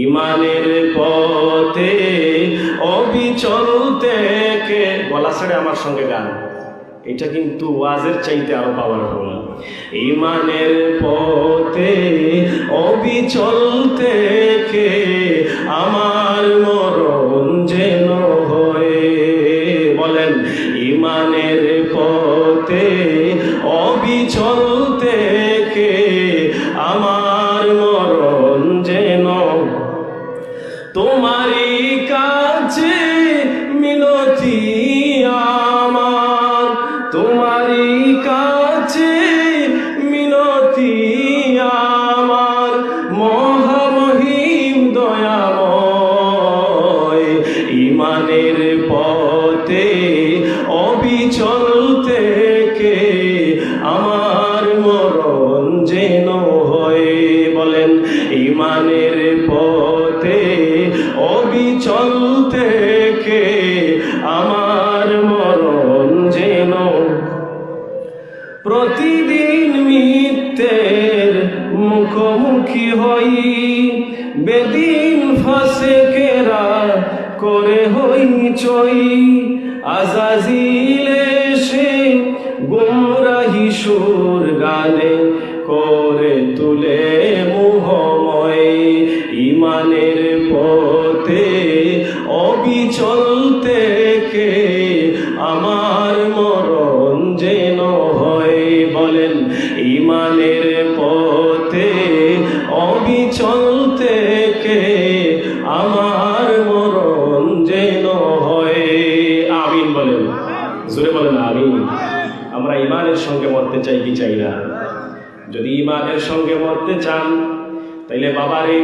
ইমানের পথে অবিচল থেকে, গলা ছেড়ে আমার সঙ্গে গান, এটা কিন্তু ওয়াজের চাইতে আরো পাওয়ারফুল। ইমানের পথে অবিচল থেকে আমার মরণ যেন হয়, বলেন ইমানের পথে অবিচল থেকে আমার মরণ যেন তোমারই কাছে মিনতি আমার, তোমারই কাছে মিনতি আমার, মহামহিম দয়াময়। ইমানের পথে অবিচল থেকে আমার মরণ যেন হয়, বলেন ইমানের পথে অবিচল থেকে আমার মরণ যেন। প্রতিদিন মিথ্যের মুখোমুখি হই, বেদিন ফাসেকেরা করে হই চই, আজাজিল এসে গুমরাহি সুর গানে করে তুলে মোহময়। ইমানের পথে অবিচল থেকে আমার মরণ যেন হয়, বলেন ইমানের পথে অবিচল থেকে আমার মরণ যেন হয়। আমিন বলেন, জোরে বলেন আমিন। আমরা ইমানের সঙ্গে মরতে চাই কি চাই না? যদি ইমানের সঙ্গে মরতে চান তাইলে বাবারে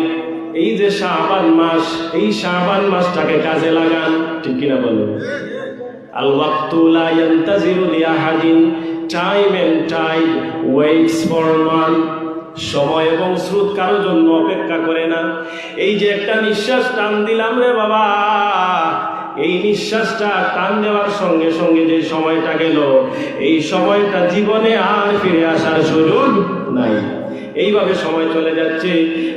এই যে শাবান মাস, এই শাবান মাসটাকে কাজে লাগান, ঠিক কিনা বলেন? আল ওয়াক্তু লা ইয়ান্তাজিরু লিআহাদিন, time and tide waits for none. সময় এবং স্রোত কারো জন্য অপেক্ষা করে না। এই যে একটা নিঃশ্বাস টান দিলাম রে বাবা, এই নিঃশ্বাসটা টান দেওয়ার সঙ্গে সঙ্গে যে সময়টা গেল, এই সময়টা জীবনে আর ফিরে আসার সুযোগ নাই। এইভাবে সময় চলে যাচ্ছে।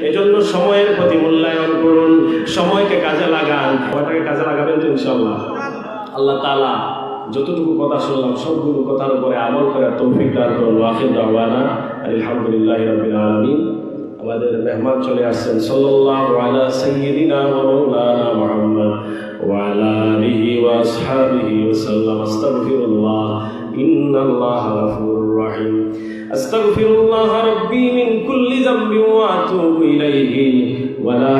এজন্য সময়ের প্রতি মূল্যায়ন করুন, সময়কে কাজে লাগান। সময়টাকে কাজে লাগাবেন তো ইনশাআল্লাহ। আল্লাহ তাআলা যতটুকু কথা শুনলাম সবগুলো কথার উপরে আমল করার তৌফিক দান করুন। আখির দাওয়ানা আলহামদুলিল্লাহি রাব্বিল আলামিন। আমাদের মেহমান চলে আসছেন, সাল্লাল্লাহু আলা সাইয়্যিদিনা ওয়া মাওলানা মুহাম্মদ ওয়া আলা আলিহি ওয়া আসহাবিহি ওয়া সাল্লাম। আস্তাগফিরুল্লাহ, ইন্নাল্লাহা গফুরুর রহিম। আস্তাগফিরুল্লাহ রাব্বি মিন কুল্লি যামবিন ওয়া আতুবু ইলাইহি ওয়া লা